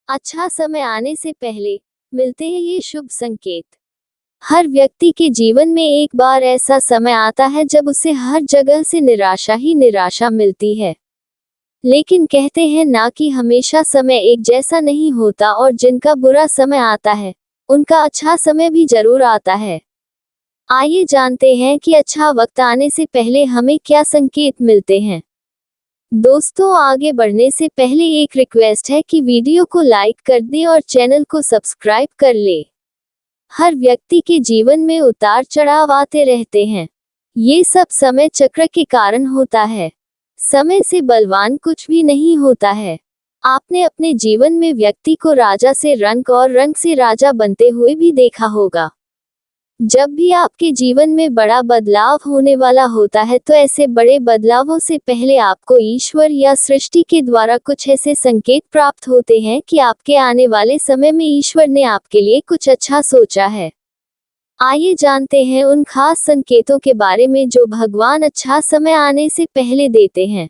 अच्छा समय आने से पहले मिलते हैं ये शुभ संकेत। हर व्यक्ति के जीवन में एक बार ऐसा समय आता है जब उसे हर जगह से निराशा ही निराशा मिलती है। लेकिन कहते हैं ना कि हमेशा समय एक जैसा नहीं होता और जिनका बुरा समय आता है, उनका अच्छा समय भी जरूर आता है। आइए जानते हैं कि अच्छा वक्त आने से पहले हमें क्या संकेत मिलते हैं। दोस्तों, आगे बढ़ने से पहले एक रिक्वेस्ट है कि वीडियो को लाइक कर दें और चैनल को सब्सक्राइब कर ले। हर व्यक्ति के जीवन में उतार चढ़ाव आते रहते हैं। ये सब समय चक्र के कारण होता है। समय से बलवान कुछ भी नहीं होता है। आपने अपने जीवन में व्यक्ति को राजा से रंक और रंक से राजा बनते हुए भी देखा होगा। जब भी आपके जीवन में बड़ा बदलाव होने वाला होता है तो ऐसे बड़े बदलावों से पहले आपको ईश्वर या सृष्टि के द्वारा कुछ ऐसे संकेत प्राप्त होते हैं कि आपके आने वाले समय में ईश्वर ने आपके लिए कुछ अच्छा सोचा है। आइए जानते हैं उन खास संकेतों के बारे में जो भगवान अच्छा समय आने से पहले देते हैं।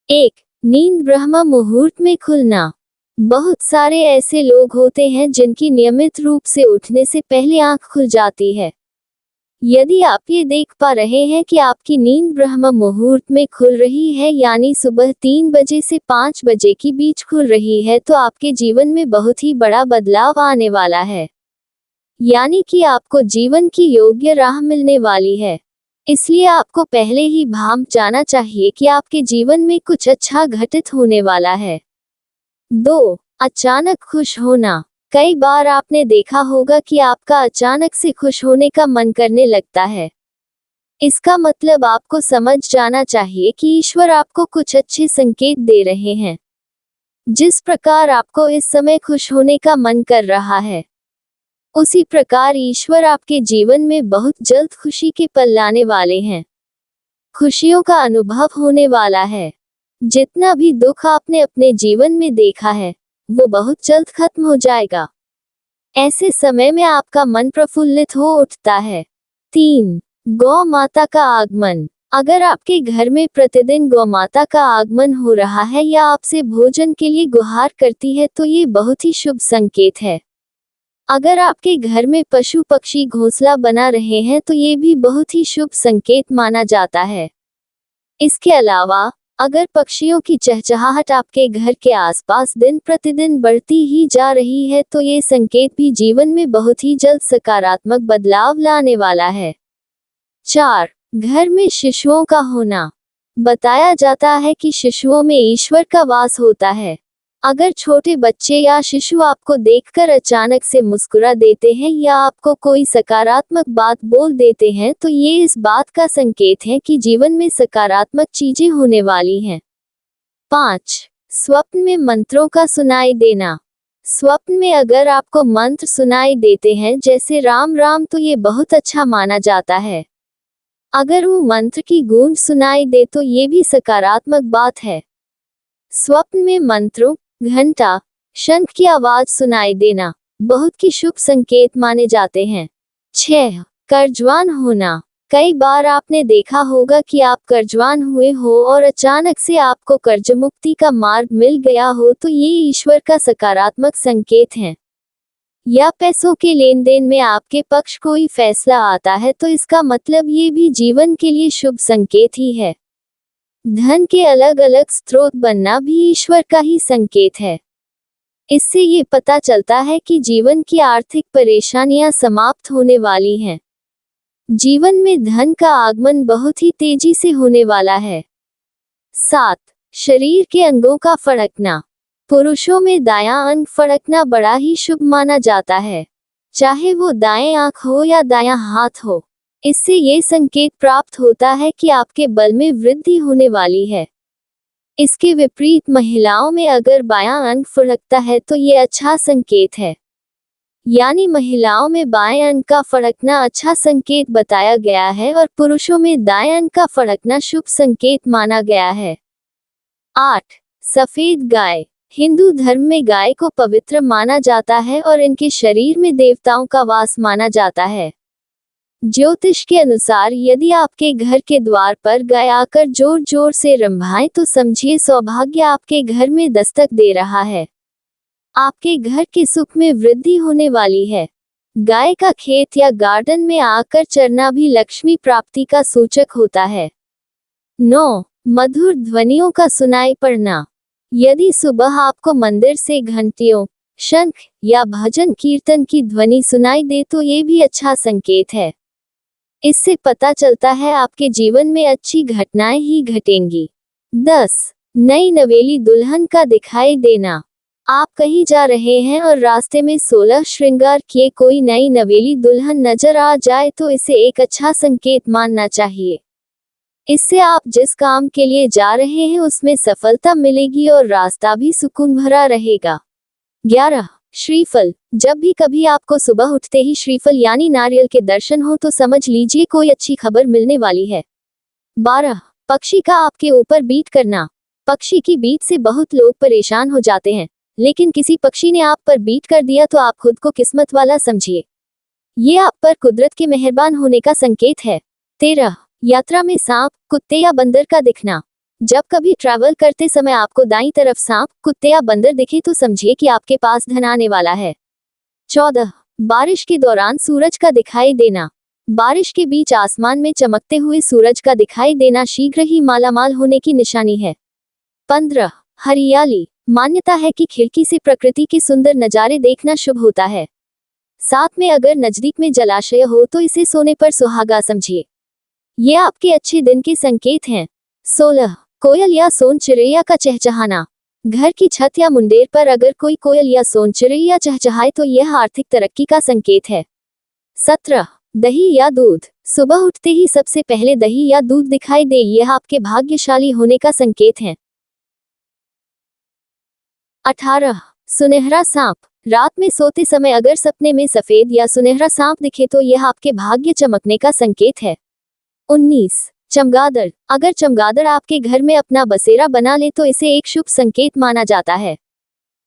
1. नींद ब्रह्म मुहूर्त में खुलना। बहुत सारे ऐसे लोग होते हैं जिनकी नियमित रूप से उठने से पहले आंख खुल जाती है। यदि आप ये देख पा रहे हैं कि आपकी नींद ब्रह्म मुहूर्त में खुल रही है, यानी सुबह 3 बजे से 5 बजे के बीच खुल रही है, तो आपके जीवन में बहुत ही बड़ा बदलाव आने वाला है। यानी कि आपको जीवन की योग्य राह मिलने वाली है। इसलिए आपको पहले ही भांप जाना चाहिए कि आपके जीवन में कुछ अच्छा घटित होने वाला है। 2. अचानक खुश होना। कई बार आपने देखा होगा कि आपका अचानक से खुश होने का मन करने लगता है। इसका मतलब आपको समझ जाना चाहिए कि ईश्वर आपको कुछ अच्छे संकेत दे रहे हैं। जिस प्रकार आपको इस समय खुश होने का मन कर रहा है, उसी प्रकार ईश्वर आपके जीवन में बहुत जल्द खुशी के पल लाने वाले हैं। खुशियों का अनुभव होने वाला है। जितना भी दुख आपने अपने जीवन में देखा है, वो बहुत जल्द खत्म हो जाएगा। ऐसे समय में आपका मन प्रफुल्लित हो उठता है। 3. गौ माता का आगमन। अगर आपके घर में प्रतिदिन गौ माता का आगमन हो रहा है या आपसे भोजन के लिए गुहार करती है तो ये बहुत ही शुभ संकेत है। अगर आपके घर में पशु पक्षी घोंसला बना रहे हैं तो ये भी बहुत ही शुभ संकेत माना जाता है। इसके अलावा अगर पक्षियों की चहचहाहट आपके घर के आसपास दिन प्रतिदिन बढ़ती ही जा रही है तो ये संकेत भी जीवन में बहुत ही जल्द सकारात्मक बदलाव लाने वाला है। 4. घर में शिशुओं का होना। बताया जाता है कि शिशुओं में ईश्वर का वास होता है। अगर छोटे बच्चे या शिशु आपको देखकर अचानक से मुस्कुरा देते हैं या आपको कोई सकारात्मक बात बोल देते हैं तो ये इस बात का संकेत है कि जीवन में सकारात्मक चीजें होने वाली हैं। 5. स्वप्न में मंत्रों का सुनाई देना। स्वप्न में अगर आपको मंत्र सुनाई देते हैं जैसे राम राम तो ये बहुत अच्छा माना जाता है। अगर वो मंत्र की गूंज सुनाई दे तो ये भी सकारात्मक बात है। स्वप्न में मंत्रों, घंटा, शंख की आवाज सुनाई देना बहुत की शुभ संकेत माने जाते हैं। 6. कर्जवान होना। कई बार आपने देखा होगा कि आप कर्जवान हुए हो और अचानक से आपको कर्ज मुक्ति का मार्ग मिल गया हो तो ये ईश्वर का सकारात्मक संकेत है। या पैसों के लेन देन में आपके पक्ष कोई फैसला आता है तो इसका मतलब ये भी जीवन के लिए शुभ संकेत ही है। धन के अलग अलग स्रोत बनना भी ईश्वर का ही संकेत है। इससे ये पता चलता है कि जीवन की आर्थिक परेशानियां समाप्त होने वाली हैं। जीवन में धन का आगमन बहुत ही तेजी से होने वाला है। 7. शरीर के अंगों का फड़कना। पुरुषों में दायां अंग फड़कना बड़ा ही शुभ माना जाता है, चाहे वो दाएं आंख हो या दायां हाथ हो। इससे ये संकेत प्राप्त होता है कि आपके बल में वृद्धि होने वाली है। इसके विपरीत महिलाओं में अगर बायां अंग फड़कता है तो ये अच्छा संकेत है। यानी महिलाओं में बाएं अंग का फड़कना अच्छा संकेत बताया गया है और पुरुषों में दाएं अंग का फड़कना शुभ संकेत माना गया है। 8. सफेद गाय। हिंदू धर्म में गाय को पवित्र माना जाता है और इनके शरीर में देवताओं का वास माना जाता है। ज्योतिष के अनुसार यदि आपके घर के द्वार पर गाय आकर जोर जोर से रंभाए तो समझिए सौभाग्य आपके घर में दस्तक दे रहा है। आपके घर के सुख में वृद्धि होने वाली है। गाय का खेत या गार्डन में आकर चरना भी लक्ष्मी प्राप्ति का सूचक होता है। 9. मधुर ध्वनियों का सुनाई पड़ना। यदि सुबह आपको मंदिर से घंटियों, शंख या भजन कीर्तन की ध्वनि सुनाई दे तो ये भी अच्छा संकेत है। इससे पता चलता है आपके जीवन में अच्छी घटनाएं ही घटेंगी। 10. नई नवेली दुल्हन का दिखाई देना। आप कहीं जा रहे हैं और रास्ते में 16 श्रृंगार किए कोई नई नवेली दुल्हन नजर आ जाए तो इसे एक अच्छा संकेत मानना चाहिए। इससे आप जिस काम के लिए जा रहे हैं उसमें सफलता मिलेगी और रास्ता भी सुकून भरा रहेगा। 11. श्रीफल। जब भी कभी आपको सुबह उठते ही श्रीफल यानी नारियल के दर्शन हो तो समझ लीजिए कोई अच्छी खबर मिलने वाली है। 12. पक्षी का आपके ऊपर बीट करना। पक्षी की बीट से बहुत लोग परेशान हो जाते हैं, लेकिन किसी पक्षी ने आप पर बीट कर दिया तो आप खुद को किस्मत वाला समझिए। ये आप पर कुदरत के मेहरबान होने का संकेत है। 13. यात्रा में सांप, कुत्ते या बंदर का दिखना। जब कभी ट्रैवल करते समय आपको दाईं तरफ सांप, कुत्ते या बंदर दिखे तो समझिए कि आपके पास धन आने वाला है। 14. बारिश के दौरान सूरज का दिखाई देना। बारिश के बीच आसमान में चमकते हुए सूरज का दिखाई देना शीघ्र ही मालामाल होने की निशानी है। 15. हरियाली। मान्यता है कि खिड़की से प्रकृति के सुंदर नज़ारे देखना शुभ होता है। साथ में अगर नजदीक में जलाशय हो तो इसे सोने पर सुहागा समझिए। ये आपके अच्छे दिन के संकेत हैं। 16. कोयल या सोन चिड़ैया का चहचहाना। घर की छत या मुंडेर पर अगर कोई कोयल या सोन चिड़ैया चहचहाए तो यह आर्थिक तरक्की का संकेत है। 17. दही या दूध। सुबह उठते ही सबसे पहले दही या दूध दिखाई दे यह आपके भाग्यशाली होने का संकेत है। 18. सुनहरा सांप। रात में सोते समय अगर सपने में सफेद या सुनहरा सांप दिखे तो यह आपके भाग्य चमकने का संकेत है। 19. चमगादड़। अगर चमगादड़ आपके घर में अपना बसेरा बना ले तो इसे एक शुभ संकेत माना जाता है।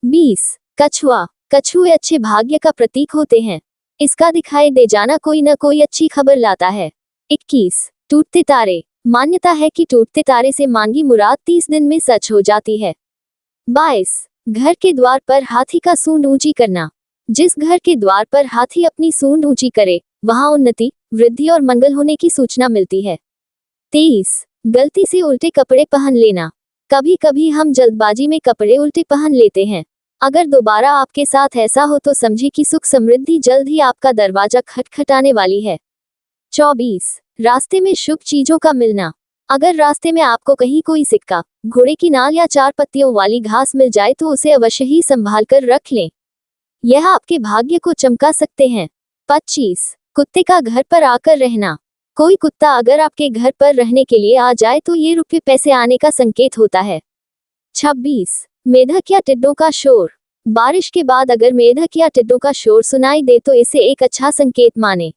20. कछुआ। कछुए अच्छे भाग्य का प्रतीक होते हैं। इसका दिखाई दे जाना कोई न कोई अच्छी खबर लाता है। 21. टूटते तारे। मान्यता है कि टूटते तारे से मांगी मुराद 30 दिन में सच हो जाती है। 22. घर के द्वार पर हाथी का सूंड ऊंची करना। जिस घर के द्वार पर हाथी अपनी सूंड ऊंची करे वहां उन्नति, वृद्धि और मंगल होने की सूचना मिलती है। 23. गलती से उल्टे कपड़े पहन लेना। कभी कभी हम जल्दबाजी में कपड़े उल्टे पहन लेते हैं। अगर दोबारा आपके साथ ऐसा हो तो समझिए कि सुख समृद्धि जल्द ही आपका दरवाजा खटखटाने वाली है। 24. रास्ते में शुभ चीजों का मिलना। अगर रास्ते में आपको कहीं कोई सिक्का, घोड़े की नाल या 4 पत्तियों वाली घास मिल जाए तो उसे अवश्य ही संभाल कर रख लें। यह आपके भाग्य को चमका सकते हैं। 25. कुत्ते का घर पर आकर रहना। कोई कुत्ता अगर आपके घर पर रहने के लिए आ जाए तो ये रुपये पैसे आने का संकेत होता है। 26. मेढक या टिड्डों का शोर। बारिश के बाद अगर मेढक या टिड्डों का शोर सुनाई दे तो इसे एक अच्छा संकेत माने।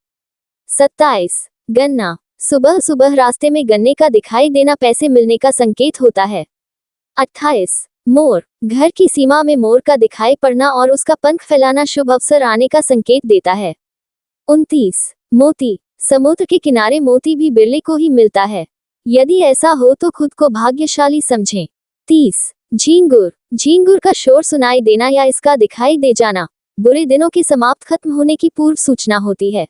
27. गन्ना। सुबह सुबह रास्ते में गन्ने का दिखाई देना पैसे मिलने का संकेत होता है। 28. मोर। घर की सीमा में मोर का दिखाई पड़ना और उसका पंख फैलाना शुभ अवसर आने का संकेत देता है। 29. मोती। समुद्र के किनारे मोती भी बिरले को ही मिलता है। यदि ऐसा हो तो खुद को भाग्यशाली समझें। 30. झींगुर। झींगुर का शोर सुनाई देना या इसका दिखाई दे जाना बुरे दिनों के समाप्त खत्म होने की पूर्व सूचना होती है।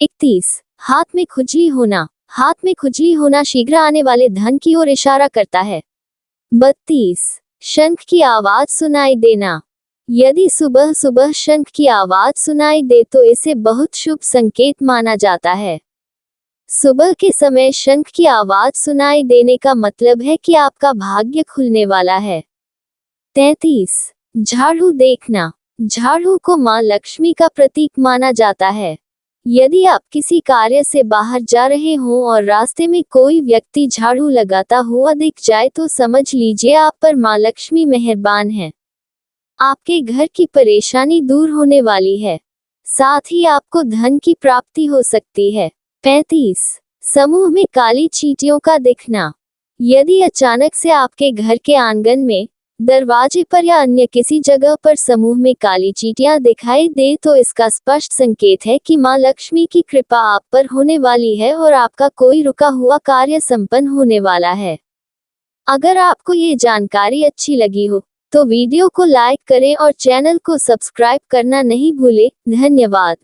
31. हाथ में खुजली होना। हाथ में खुजली होना शीघ्र आने वाले धन की ओर इशारा करता है। 32. शंख की आवाज सुनाई देना। यदि सुबह सुबह शंख की आवाज सुनाई दे तो इसे बहुत शुभ संकेत माना जाता है। सुबह के समय शंख की आवाज सुनाई देने का मतलब है कि आपका भाग्य खुलने वाला है। 33. झाड़ू देखना। झाड़ू को मां लक्ष्मी का प्रतीक माना जाता है। यदि आप किसी कार्य से बाहर जा रहे हों और रास्ते में कोई व्यक्ति झाड़ू लगाता हुआ दिख जाए तो समझ लीजिए आप पर मां लक्ष्मी मेहरबान है। आपके घर की परेशानी दूर होने वाली है। साथ ही आपको धन की प्राप्ति हो सकती है। 35. समूह में काली चींटियों का दिखना। यदि अचानक से आपके घर के आंगन में, दरवाजे पर या अन्य किसी जगह पर समूह में काली चींटियां दिखाई दे तो इसका स्पष्ट संकेत है कि मां लक्ष्मी की कृपा आप पर होने वाली है और आपका कोई रुका हुआ कार्य संपन्न होने वाला है। अगर आपको ये जानकारी अच्छी लगी हो तो वीडियो को लाइक करें और चैनल को सब्सक्राइब करना नहीं भूलें। धन्यवाद।